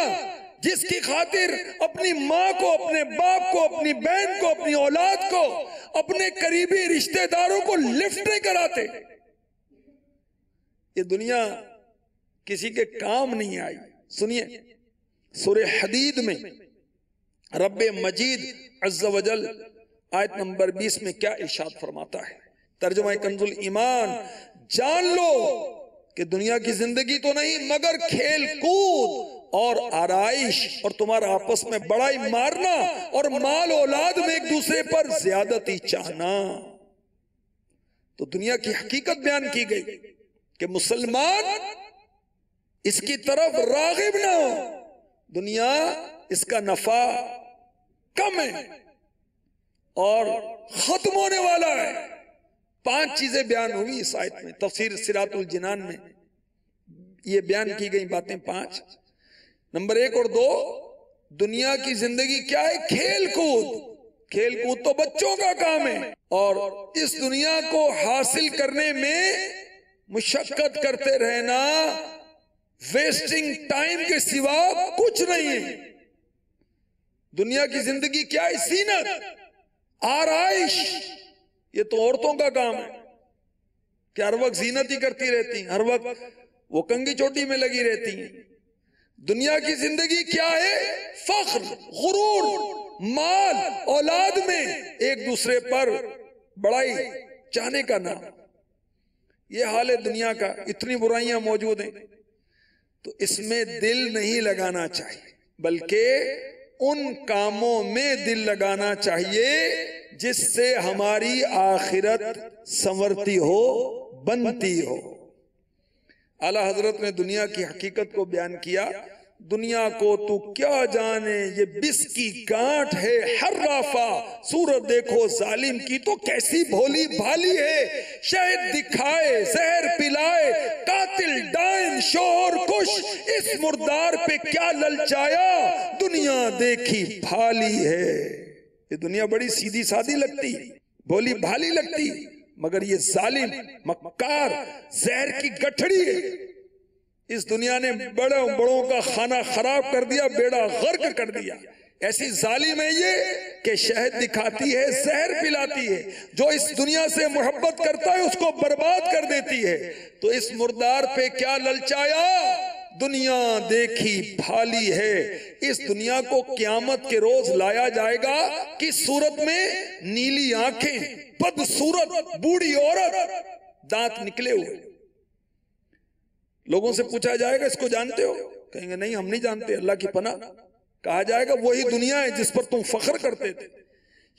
जिसकी खातिर अपनी माँ को, अपने बाप को, अपनी बहन को, अपनी औलाद को, अपने करीबी रिश्तेदारों को लिफ्ट नहीं कराते, ये दुनिया किसी के काम नहीं आई। सुनिए सूरह हदीद में रब्बे मजीद अज़्ज़ वजल आयत नंबर 20 में क्या इरशाद फरमाता है। तर्जुमा कंजुल ईमान, जान लो कि दुनिया की जिंदगी तो नहीं मगर खेल कूद और आराइश और तुम्हारा आपस में बड़ाई मारना और माल औलाद में एक दूसरे पर ज्यादती चाहना। तो दुनिया की हकीकत बयान की गई कि मुसलमान इसकी तरफ रागिब ना हो। दुनिया इसका नफा कम है और खत्म होने वाला है। 5 चीजें बयान हुई इस आयत में। तफसीर सिरातुल जिनान में ये बयान की गई बातें 5। नंबर 1 और 2, दुनिया की जिंदगी क्या है? खेल कूद। खेल कूद तो बच्चों का काम है और इस दुनिया को हासिल करने में मुशक्कत करते रहना वेस्टिंग टाइम के सिवा कुछ नहीं है। दुनिया की जिंदगी क्या है? जीनत, आराइश। ये तो औरतों का काम है कि हर वक्त जीनत ही करती रहती हैं, हर वक्त वो कंगी चोटी में लगी रहती हैं। दुनिया की जिंदगी क्या है? फख्र, गुरूर, माल, औलाद में एक दूसरे पर बड़ाई चाहने का नाम। ये हाल है दुनिया का। इतनी बुराइयां मौजूद हैं तो इसमें दिल नहीं लगाना चाहिए, बल्कि उन कामों में दिल लगाना चाहिए जिससे हमारी आखिरत संवरती हो, बनती हो। आला हजरत ने दुनिया की हकीकत को बयान किया। दुनिया को तू क्या जाने, ये बिस की गांठ है हर्राफा। सूरत देखो जालिम की तो कैसी भोली भाली है। शहद दिखाए, जहर पिलाए, कातिल डाइन शोर कुश, इस मुर्दार पे क्या ललचाया, दुनिया देखी भाली है। ये दुनिया बड़ी सीधी सादी लगती, भोली भाली लगती, मगर ये जालिम मक्कार जहर की गठड़ी है। इस दुनिया ने बड़ों का खाना खराब कर दिया, बेड़ा गर्क कर दिया। ऐसी जालिम है ये कि शहद दिखाती है, जहर पिलाती है। जो इस दुनिया से मोहब्बत करता है उसको बर्बाद कर देती है। तो इस मुर्दार पे क्या ललचाया, दुनिया देखी भाली है। इस दुनिया को क़यामत के रोज लाया जाएगा कि सूरत में नीली आंखें, बदसूरत बूढ़ी औरत, दांत निकले हुए। लोगों से पूछा जाएगा इसको जानते हो? कहेंगे नहीं हम नहीं जानते, अल्लाह की पनाह। कहा जाएगा वही दुनिया है जिस पर तुम फख्र करते थे।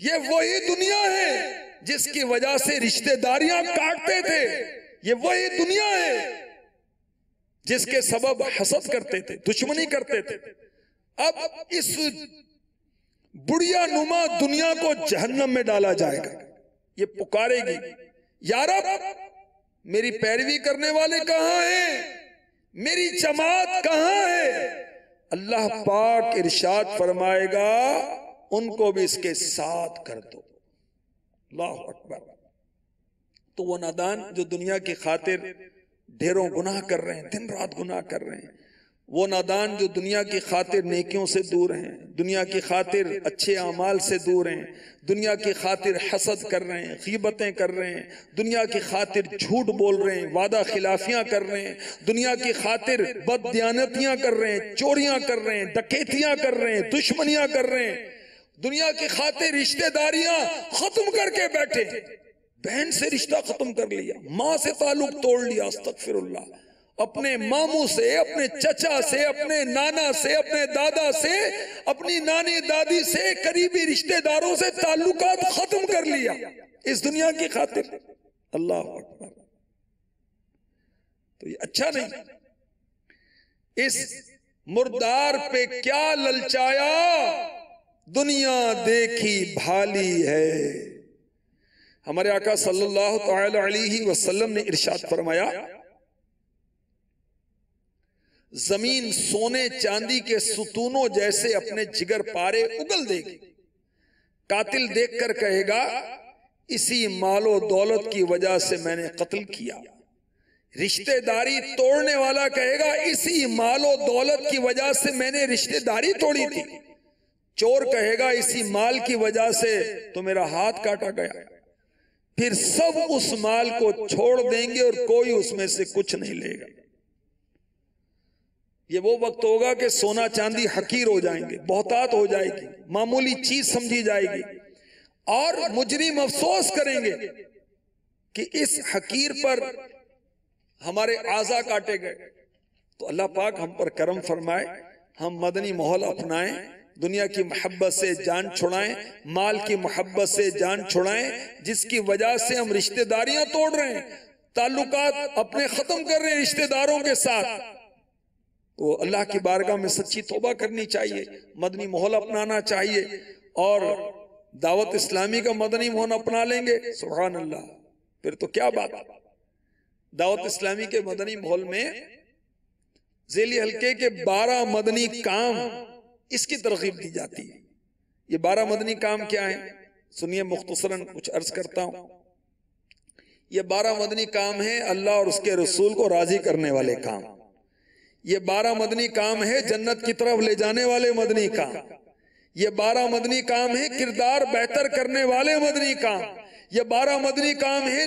ये वही दुनिया है जिसकी वजह से रिश्तेदारियां काटते थे। ये वही दुनिया है जिसके सबब हसद करते थे, दुश्मनी करते थे। अब इस बुढ़िया नुमा दुनिया को जहन्नम में डाला जाएगा। ये पुकारेगी, या रब मेरी पैरवी करने वाले कहां हैं, मेरी जमात कहां है? अल्लाह पाक इरशाद फरमाएगा उनको भी इसके साथ कर दो। अल्लाहु अकबर। तो वो नादान जो दुनिया की खातिर ढेरों गुनाह कर रहे हैं, दिन रात गुनाह कर रहे हैं, वो नादान जो दुनिया की खातिर नेकियों से दूर हैं, दुनिया की खातिर अच्छे अमाल से दूर हैं, दुनिया की खातिर हसद कर रहे हैं, गीबतें कर रहे हैं, दुनिया की खातिर झूठ बोल रहे हैं, वादा खिलाफियां कर रहे हैं, दुनिया की खातिर बददियानतियां कर रहे हैं, चोरियां कर रहे हैं, डकैतियां कर रहे हैं, दुश्मनियां कर रहे हैं, दुनिया की खातिर रिश्तेदारियां खत्म करके बैठे। बहन से रिश्ता खत्म कर लिया, माँ से ताल्लुक तोड़ लिया, अस्तगफिरुल्लाह, अपने मामू से, अपने चचा से, अपने नाना से, अपने दादा से, अपनी नानी दादी से, करीबी रिश्तेदारों से ताल्लुकात खत्म कर लिया इस दुनिया की खातिर। अल्लाह अकबर। तो ये अच्छा नहीं। इस मुर्दार पे क्या ललचाया, दुनिया देखी भाली है। हमारे आका सल्लल्लाहु तआला अलैहि वसल्लम ने इरशाद फरमाया, जमीन सोने चांदी के सुतूनों जैसे अपने जिगर पारे उगल देगी। कातिल देखकर कहेगा, इसी मालो दौलत की वजह से मैंने कत्ल किया। रिश्तेदारी तोड़ने वाला कहेगा, इसी मालो दौलत की वजह से मैंने रिश्तेदारी तोड़ी थी। चोर कहेगा, इसी माल की वजह से तो मेरा हाथ काटा गया। फिर सब उस माल को छोड़ देंगे और कोई उसमें से कुछ नहीं लेगा। ये वो वक्त होगा कि सोना चांदी हकीर हो जाएंगे, बहुतात हो जाएगी, मामूली चीज समझी जाएगी, और मुजरिम अफसोस करेंगे कि इस हकीर पर हमारे आजा काटे गए। तो अल्लाह पाक हम पर करम फरमाए, हम मदनी माहौल अपनाएं, दुनिया की मोहब्बत से जान छुड़ाएं, माल की मोहब्बत से जान छुड़ाएं, जिसकी वजह से हम रिश्तेदारियां तोड़ रहे हैं, ताल्लुकात अपने खत्म कर रहे हैं रिश्तेदारों के साथ। तो अल्लाह की बारगाह में सच्ची तौबा करनी चाहिए, मदनी माहौल अपनाना चाहिए, और दावत इस्लामी का मदनी माहौल अपना लेंगे, सुभान अल्लाह, फिर तो क्या बात। दावत इस्लामी के मदनी माहौल में ज़ेली हल्के के 12 मदनी काम, इसकी तरगीब दी जाती है। ये 12 मदनी काम क्या है, सुनिए, मुख्तसरन कुछ अर्ज करता हूं। ये 12 मदनी काम है अल्लाह और उसके रसूल को राजी करने वाले काम। ये 12 मदनी काम है जन्नत की तरफ ले जाने वाले मदनी काम। ये 12 मदनी काम है किरदार बेहतर करने वाले मदनी काम। ये 12 मदनी काम है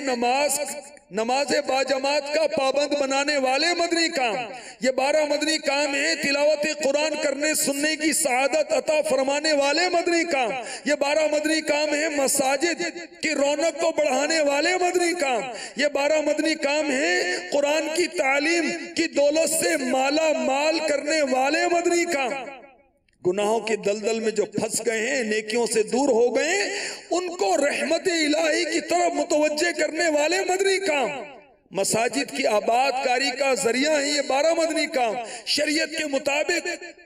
नमाज बाजमात का पाबंद बनाने वाले मदनी काम। ये 12 मदनी काम है तिलावत कुरान करने सुनने की सआदत अता फरमाने वाले मदनी काम। ये 12 मदनी काम है मसाजिद की रौनक को बढ़ाने वाले मदनी काम। ये 12 मदनी काम है कुरान की तालीम की दौलत से माला माल करने वाले मदनी काम। गुनाहों के दलदल में जो फंस गए हैं, नेकियों से दूर हो गए, उनको रहमत इलाही की तरफ मुतवज्जे करने वाले मदनी काम। मसाजिद की आबादकारी का जरिया है ये 12 मदनी काम। शरीयत के मुताबिक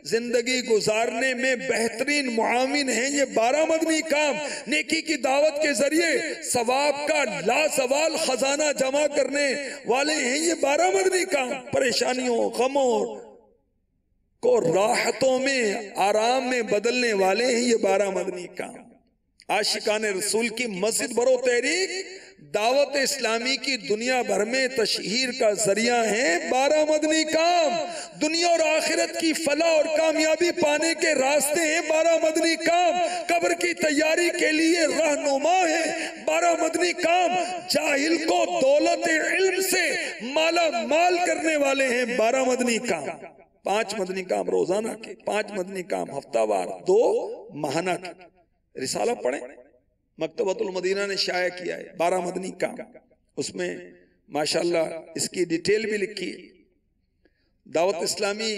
जिंदगी गुजारने में बेहतरीन मुआविन है ये 12 मदनी काम। नेकी की दावत के जरिए सवाब का लासवाल खजाना जमा करने वाले हैं ये 12 मदनी काम। परेशानियों गमों को राहतों में आराम में बदलने वाले हैं ये 12 मदनी काम। आशिकान रसूल की मस्जिद बरो तहरीक दावत इस्लामी की दुनिया भर में तशहीर का जरिया है 12 मदनी काम। दुनिया और आखिरत की फलाह और कामयाबी पाने के रास्ते हैं 12 मदनी काम। कब्र की तैयारी के लिए रहनुमा है 12 मदनी काम। जाहिल को दौलत इल्म से माला माल करने वाले हैं 12 मदनी काम। 5 मदनी काम रोजाना के, 5 मदनी काम हफ्तावार, 2 माहाना के। रिसाला पढ़े, मकतबतुल मदीना ने शाया किया है 12 मदनी काम। उसमें माशाल्लाह इसकी डिटेल भी लिखी है। दावत इस्लामी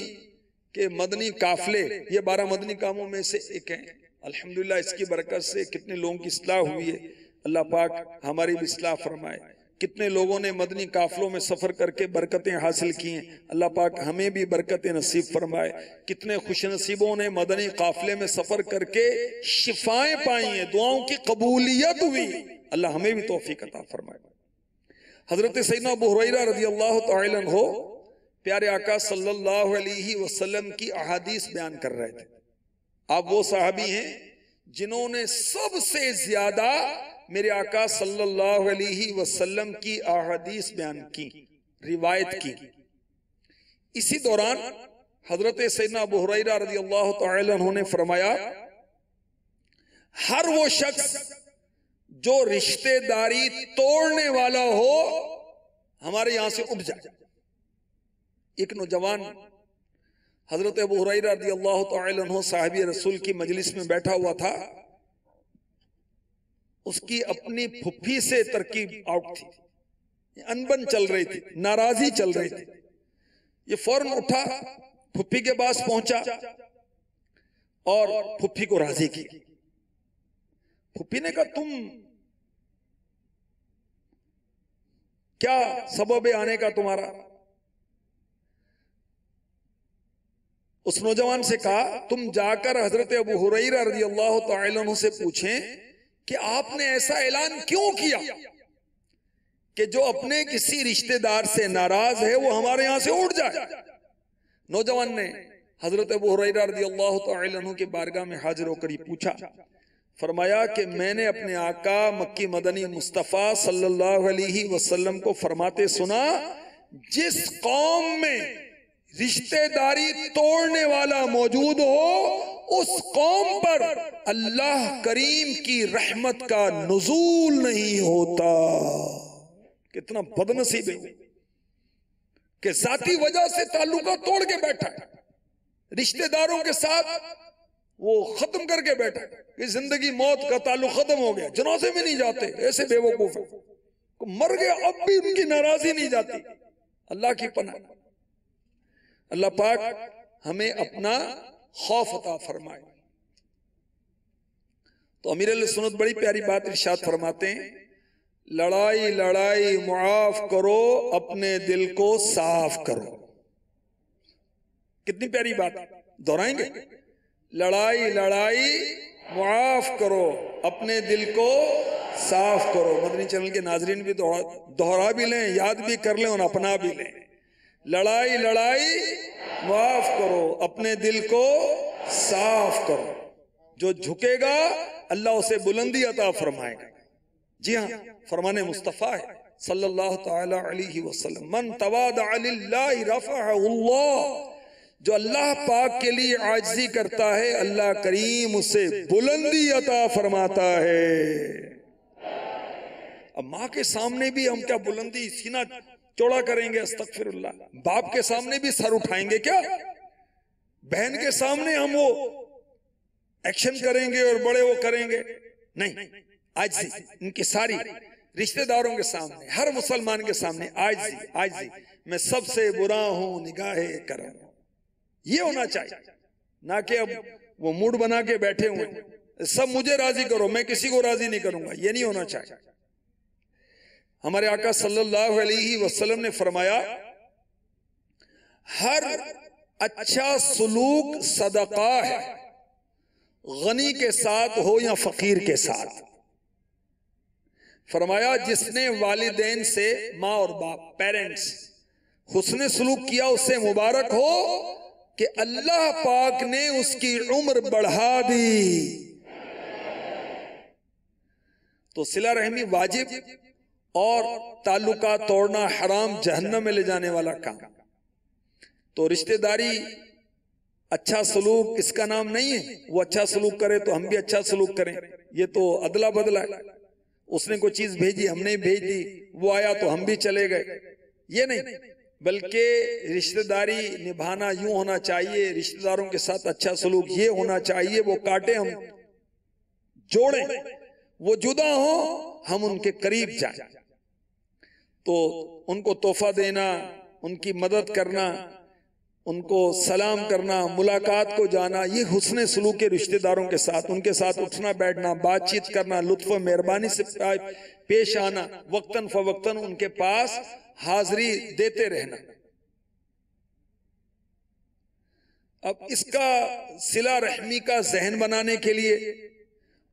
के मदनी काफले ये 12 मदनी कामों में से एक है। अल्हम्दुलिल्लाह इसकी बरकत से कितने लोगों की इस्लाह हुई है। अल्लाह पाक हमारी भी इस्लाह फरमाए। कितने लोगों ने मदनी काफलों में सफर करके बरकतें हासिल की हैं, अल्लाह पाक हमें भी बरकतें नसीब फरमाए। कितने खुशनसीबों ने मदनी काफले में सफर करके शिफाएं पाई हैं, दुआओं की कबूलियत हुई, अल्लाह हमें भी तौफीक अता फरमाए। हजरत सैयदना अबू हुरैरा रज़ियल्लाहु तआला अन्हु प्यारे आका सल्लल्लाहु अलैहि वसल्लम की अहादीस बयान कर रहे थे। आप वो सहाबी हैं जिन्होंने सबसे ज्यादा मेरे आका सल्लल्लाहु अलैहि वसल्लम की अहादीस बयान की, रिवायत की। इसी दौरान हजरत सैयदना अबू हुरैरा रज़ियल्लाहु तआला अन्हु ने फरमाया, हर वो शख्स जो रिश्तेदारी तोड़ने वाला हो हमारे यहां से उठ जाए। एक नौजवान हजरत अबू हुरैरा रज़ियल्लाहु तआला अन्हु साहिब रसूल की मजलिस में बैठा हुआ था। उसकी अपनी फुफ्फी से तरकीब आउट थी, अनबन चल रही थी, नाराजी चल रही थी। ये फौरन उठा, फुफ्फी के पास पहुंचा और फुफ्फी को राजी की। फुफ्फी ने कहा, तुम क्या सबब है आने का तुम्हारा? उस नौजवान से कहा, तुम जाकर हजरत अबू हुरैरा रज़ियल्लाहु तआला अन्हु से पूछें कि आपने ऐसा ऐलान क्यों किया कि जो अपने किसी रिश्तेदार से नाराज है वो हमारे यहां से उठ जाए। नौजवान ने हजरत अबू हुरैरा रज़ियल्लाहु तआला अन्हु की बारगाह में हाजिर होकर पूछा, फरमाया कि मैंने अपने आका मक्की मदनी मुस्तफ़ा सल्लल्लाहु अलैहि वसल्लम को फरमाते सुना, जिस कौम में रिश्तेदारी तोड़ने वाला मौजूद हो उस कौम पर अल्लाह करीम की रहमत का नुज़ूल नहीं होता। कितना बदनसीब है कि जाती वजह से ताल्लुका तोड़ के बैठा है, रिश्तेदारों के साथ वो खत्म करके बैठा कि जिंदगी मौत का ताल्लुक खत्म हो गया, जनाजे में नहीं जाते, ऐसे बेवकूफ है, मर गया अब भी उनकी नाराजी नहीं जाती। अल्लाह की पनाह, अल्लाह पाक हमें अपना खौफ अता फरमाए। तो अमीर अहले-सुन्नत बड़ी प्यारी बात इरशाद फरमाते हैं, लड़ाई लड़ाई मुआफ करो, अपने दिल को साफ करो। कितनी प्यारी बात, दोहराएंगे, लड़ाई लड़ाई मुआफ करो, अपने दिल को साफ करो। मदनी चैनल के नाजरीन भी दोहरा भी लें, याद भी कर लें और अपना भी लें। लड़ाई लड़ाई माफ करो, अपने दिल को साफ करो। जो झुकेगा अल्लाह उसे बुलंदी अता फरमाएगा। जी हाँ, फरमाने मुस्तफ़ा है सल्लल्लाहु तआला अलैहि वसल्लम, मन तवादा लिल्लाहि रफ़अहुल्लाह, जो अल्लाह पाक के लिए आजिज़ी करता है अल्लाह करीम उसे बुलंदी अता फरमाता है। अब माँ के सामने भी हम क्या बुलंदी, सीना चौड़ा करेंगे, अस्तगफिरुल्लाह। बाप के सामने भी सर उठाएंगे क्या? बहन के सामने हम वो एक्शन करेंगे और बड़े वो करेंगे? नहीं, आजिज़ी इनकी सारी रिश्तेदारों के सामने, हर मुसलमान के सामने आजिज़ी, आजिज़ी, मैं सबसे बुरा हूं निगाहे करम, ये होना चाहिए। ना कि अब वो मूड बना के बैठे हुए सब मुझे राजी करो, मैं किसी को राजी नहीं करूंगा, ये नहीं होना चाहिए। हमारे आका सल्लल्लाहु अलैहि वसल्लम ने फरमाया, हर अच्छा सलूक सदका है, गनी के साथ हो या फकीर के साथ। फरमाया, जिसने वालिदैन से, माँ और बाप, पेरेंट्स, हुस्ने सलूक किया उससे मुबारक हो कि अल्लाह पाक ने उसकी उम्र बढ़ा दी। तो सिला रहमी वाजिब और ताल्लुका तोड़ना हराम, जहन्नम में ले जाने वाला काम। तो रिश्तेदारी अच्छा सलूक इसका नाम नहीं है। वो अच्छा सलूक करे तो हम भी अच्छा सलूक करें, ये तो अदला बदला है। उसने कोई चीज भेजी, हमने भेज दी, वो आया तो हम भी चले गए, ये नहीं। बल्कि रिश्तेदारी निभाना यूं होना चाहिए, रिश्तेदारों के साथ अच्छा सलूक ये होना चाहिए, वो काटे हम जोड़ें, वो जुदा हो हम उनके करीब जाएं। तो उनको तोहफा देना, उनकी मदद करना, उनको सलाम करना, मुलाकात को जाना, ये हुस्ने सलूक के रिश्तेदारों के साथ, उनके साथ उठना बैठना, बातचीत करना, लुत्फ मेहरबानी से पेश आना, वक्तन फवक्तन उनके पास हाजिरी देते रहना। अब इसका सिला रहमी का जहन बनाने के लिए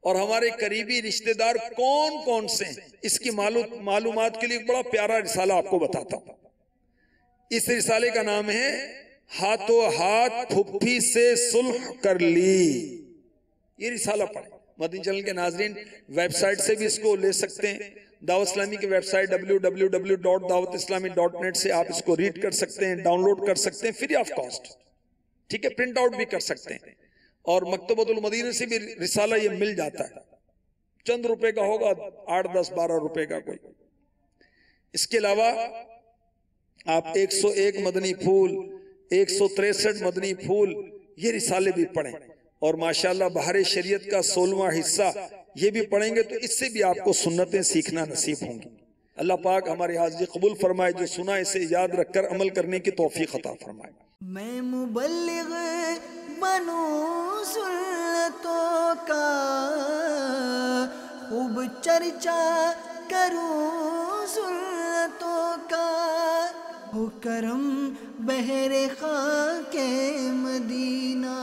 और हमारे करीबी रिश्तेदार कौन कौन से हैं, इसकी मालूमात के लिए एक बड़ा प्यारा रिसाला आपको बताता हूं। इस रिसाले का नाम है हाथों हाथ फुफ्फी से सुलह कर ली। ये रिसाला पढ़े। मदनी चैनल के नाजरीन वेबसाइट से भी इसको ले सकते हैं। दावत इस्लामी की वेबसाइट www.dawatislami.net से आप इसको रीड कर सकते हैं, डाउनलोड कर सकते हैं फ्री ऑफ कॉस्ट। ठीक है, प्रिंट आउट भी कर सकते हैं। और मकतबतुल मदीना से भी रिसाला ये मिल जाता है, चंद रुपए का होगा, 8, 10, 12 रुपए का कोई। इसके अलावा आप 101 मदनी फूल, 163 मदनी फूल, ये रिसाले भी पढ़ें। और माशाल्लाह बहारे शरीयत का 16वां हिस्सा ये भी पढ़ेंगे तो इससे भी आपको सुन्नतें सीखना नसीब होंगी। अल्लाह पाक हमारी हाजिरी कबूल फरमाए, जो सुना इसे याद रखकर अमल करने की तौफीक अता फरमाए। मैं मुबल्लिग बनूं सुन्नतों का, खूब चर्चा करूं सुन्नतों का, हो करम बहरे खाके मदीना।